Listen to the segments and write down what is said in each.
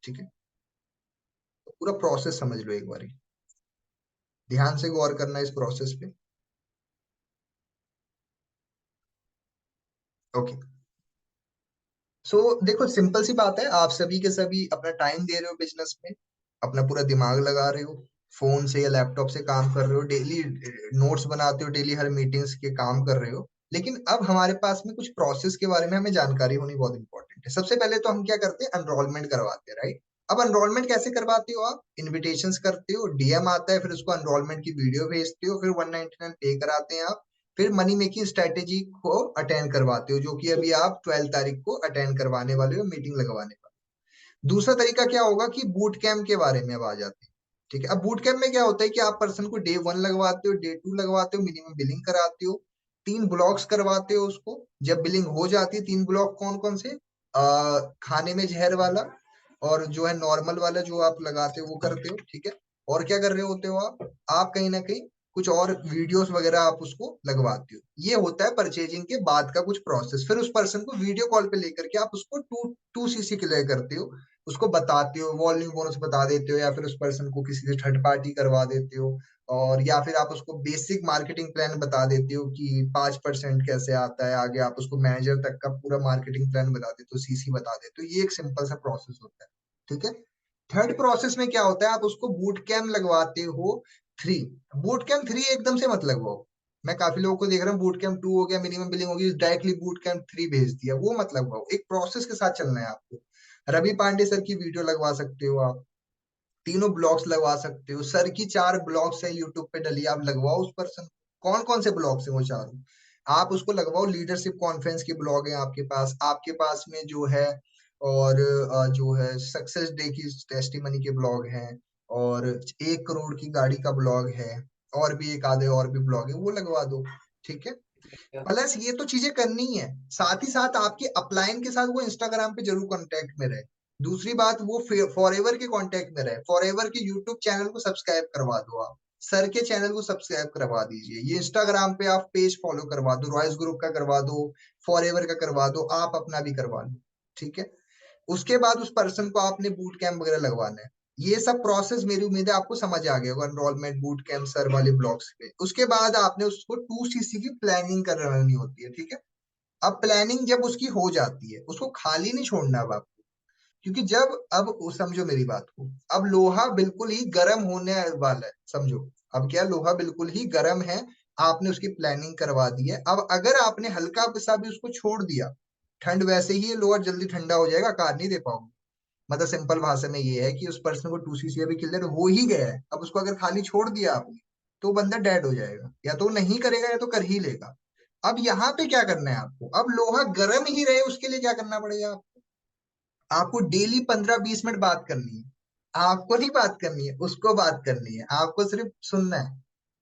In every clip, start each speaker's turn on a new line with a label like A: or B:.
A: ठीक है, तो पूरा प्रोसेस समझ लो एक बार, ध्यान से गौर करना इस प्रोसेस पे। ओके, सो देखो सिंपल सी बात है, आप सभी के सभी अपना टाइम दे रहे हो बिजनेस में, अपना पूरा दिमाग लगा रहे हो, फोन से या लैपटॉप से काम कर रहे हो, डेली नोट्स बनाते हो, डेली हर मीटिंग्स के काम कर रहे हो। लेकिन अब हमारे पास में कुछ प्रोसेस के बारे में हमें जानकारी होनी बहुत इंपॉर्टेंट है। सबसे पहले तो हम क्या करते हैं, एनरोलमेंट करवाते हैं, राइट। अब एनरोलमेंट कैसे करवाते हो आप, इनविटेशंस करते हो, डीएम आता है, फिर उसको एनरोलमेंट की वीडियो भेजते हो, फिर 199 पे कराते हैं आप, फिर मनी मेकिंग स्ट्रेटेजी को अटेंड करवाते हो, जो कि अभी आप 12 तारीख को अटेंड करवाने वाले हो, मीटिंग लगवाने वाले हो। दूसरा तरीका क्या होगा कि बूट कैंप के बारे में अब आ जाते हैं। ठीक है, अब बूट कैंप में क्या होता है कि आप पर्सन को डे 1 लगवाते हो, डे 2 लगवाते हो, मिनिमम बिलिंग कराते हो, 3 ब्लॉक्स करवाते हो उसको। जब बिलिंग हो जाती है, 3 ब्लॉक कौन कौन से, खाने में जहर वाला, और जो है नॉर्मल वाला जो आप लगाते हो वो करते हो। ठीक है, और क्या कर रहे होते हो आप कहीं ना कहीं कुछ और वीडियोस वगैरह आप उसको लगवाते हो। ये होता है परचेजिंग के बाद का कुछ प्रोसेस। फिर उस पर्सन को वीडियो कॉल पे लेकर के आप उसको टू टू सीसी क्लियर करते हो, उसको बताते हो, वॉल्यूम बोनस बता देते हो, या फिर उस पर्सन को किसी से थर्ड पार्टी करवा देते हो, और या फिर आप उसको बेसिक मार्केटिंग प्लान बता देते हो कि 5% कैसे आता है, आगे आप उसको मैनेजर तक का पूरा मार्केटिंग प्लान बता देते हो, सीसी बता देते हो। ये एक सिंपल सा प्रोसेस होता है। ठीक है, थर्ड प्रोसेस में क्या होता है, आप उसको बूट कैम्प लगवाते हो 3। बूट कैम्प 3 एकदम से मत लगवाओ। मैं काफी लोगों को देख रहा हूँ, बूट कैम्प 2 हो गया, मिनिमम बिलिंग होगी, डायरेक्टली बूट कैम्प 3 भेज दिया, वो मत लगवाओ। एक प्रोसेस के साथ चलना है आपको। रवि पांडे सर की वीडियो लगवा सकते हो आप, तीनों ब्लॉग्स लगवा सकते हो, सर की 4 ब्लॉग्स है यूट्यूब पे डली, आप लगवाओ उस पर्सन। कौन कौन से ब्लॉग्स है वो चारों, आप उसको लगवाओ। लीडरशिप कॉन्फ्रेंस के ब्लॉग है आपके पास में जो है, और जो है सक्सेस डे की टेस्टिमनी के ब्लॉग हैं, और 1 करोड़ की गाड़ी का ब्लॉग है, और भी एक आधे और भी ब्लॉग है, वो लगवा दो। ठीक है, प्लस ये तो चीजें करनी है, साथ ही साथ आपके अपलाइन के साथ वो इंस्टाग्राम पे जरूर कांटेक्ट में रहे। दूसरी बात, वो फॉर एवर के कांटेक्ट में रहे, फॉर एवर के यूट्यूब चैनल को सब्सक्राइब करवा दो आप, सर के चैनल को सब्सक्राइब करवा दीजिए, ये इंस्टाग्राम पे आप पेज फॉलो करवा दो, रॉयस ग्रुप का करवा दो, फॉर एवर का करवा दो, आप अपना भी करवा लो। ठीक है, उसके बाद उस पर्सन को आपने बूट कैंप वगैरह लगवाना है। ये सब प्रोसेस मेरी उम्मीद है आपको समझ आ गया होगा, एनरोलमेंट, बूट कैंप, सर वाले ब्लॉक्स पे। उसके बाद आपने उसको 2 सीसी की प्लानिंग करवानी होती है। ठीक है, अब प्लानिंग जब उसकी हो जाती है, उसको खाली नहीं छोड़ना अब आपको, क्योंकि जब अब समझो मेरी बात को, अब लोहा बिल्कुल ही गर्म होने वाला है, समझो। अब क्या, लोहा बिल्कुल ही गर्म है, आपने उसकी प्लानिंग करवा दी है। अब अगर आपने हल्का सा भी उसको छोड़ दिया, ठंड वैसे ही है, लोहा जल्दी ठंडा हो जाएगा, कार नहीं दे पाओगे। मतलब सिंपल भाषा में ये है कि उस पर्सन को 2 सीसी अभी क्लियर हो ही गया है, अब उसको अगर खाली छोड़ दिया आपने, तो वो बंदा डेड हो जाएगा, या तो नहीं करेगा या तो कर ही लेगा। अब यहाँ पे क्या करना है आपको, अब लोहा गर्म ही रहे उसके लिए क्या करना पड़ेगा आपको, आपको डेली 15-20 मिनट बात करनी है। आपको नहीं बात करनी है, उसको बात करनी है, आपको सिर्फ सुनना है।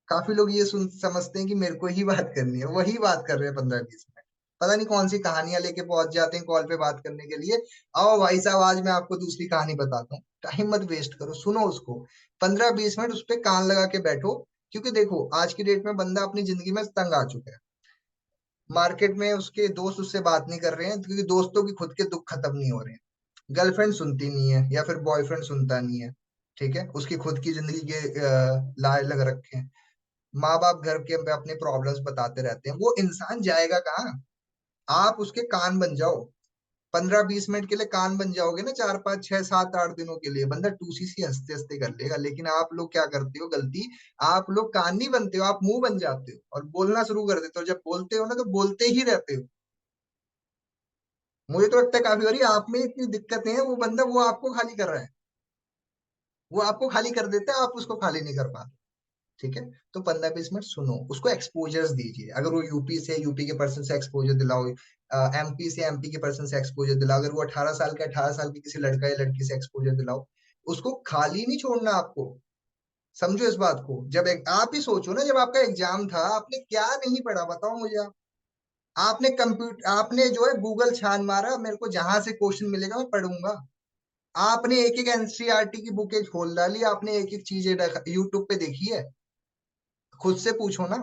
A: काफी लोग ये सुन समझते हैं कि मेरे को ही बात करनी है, वही बात कर रहे हैं 15-20 मिनट, पता नहीं कौन सी कहानियां लेके पहुंच जाते हैं कॉल पे बात करने के लिए। आओ भाई साहब, आज मैं आपको दूसरी कहानी बताता हूँ, टाइम मत वेस्ट करो, सुनो उसको। 15-20 मिनट उस पर कान लगा के बैठो, क्योंकि देखो आज की डेट में बंदा अपनी जिंदगी में तंग आ चुका है। मार्केट में उसके दोस्त उससे बात नहीं कर रहे हैं, क्योंकि दोस्तों की खुद के दुख खत्म नहीं हो रहे हैं। गर्लफ्रेंड सुनती नहीं है, या फिर बॉयफ्रेंड सुनता नहीं है। ठीक है, उसकी खुद की जिंदगी के लाए लग रखे हैं। माँ बाप घर के पे अपने प्रॉब्लम्स बताते रहते हैं, वो इंसान जाएगा कहाँ। आप उसके कान बन जाओ, 15-20 मिनट के लिए कान बन जाओगे ना, 4-5-6-7-8 दिनों के लिए बंदा 2 सीसी हंसते हंसते कर लेगा। लेकिन आप लोग क्या करते हो गलती, आप लोग कान नहीं बनते हो, आप मुंह बन जाते हो और बोलना शुरू कर देते हो। जब बोलते हो ना, तो बोलते ही रहते हो। मुझे तो लगता है काफी बारी आप में इतनी दिक्कतें हैं, वो बंदा वो आपको खाली कर रहा है, वो आपको खाली कर देता है, आप उसको खाली नहीं कर पाते। ठीक है, तो 15-20 मिनट सुनो, उसको एक्सपोजर्स दीजिए। अगर वो यूपी से, यूपी के पर्सन से एक्सपोजर दिलाओ, एमपी से, एमपी के पर्सन से एक्सपोजर दिलाओ, अगर वो 18 साल का, 18 साल की किसी लड़का या लड़की से एक्सपोजर दिलाओ। उसको खाली नहीं छोड़ना आपको, समझो इस बात को। आप ही सोचो ना, जब आपका एग्जाम था, आपने क्या नहीं पढ़ा, बताओ मुझे आप। आपने कंप्यूटर, आपने जो है गूगल छान मारा, मेरे को जहां से क्वेश्चन मिलेगा मैं पढ़ूंगा। आपने एक एक एनसीईआरटी की बुक एक खोल डाली, आपने एक एक चीजें यूट्यूब पे देखी है, खुद से पूछो ना।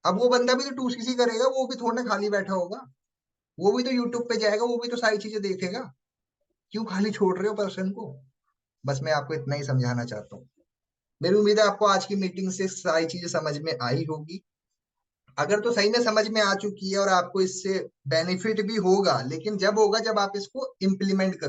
A: अब वो बंदा भी तो 2 सीसी करेगा, वो भी थोड़ा ना खाली बैठा होगा, वो भी तो यूट्यूब पे जाएगा, वो भी तो सारी चीजें देखेगा। क्यों खाली छोड़ रहे हो पर्सन को? बस मैं आपको इतना ही समझाना चाहता हूँ। मेरी उम्मीद है आपको आज की मीटिंग से सारी चीजें समझ में आई होगी। अगर तो सही में समझ में आ चुकी है और आपको इससे बेनिफिट भी होगा, लेकिन जब होगा जब आप इसको इम्प्लीमेंट करोगे।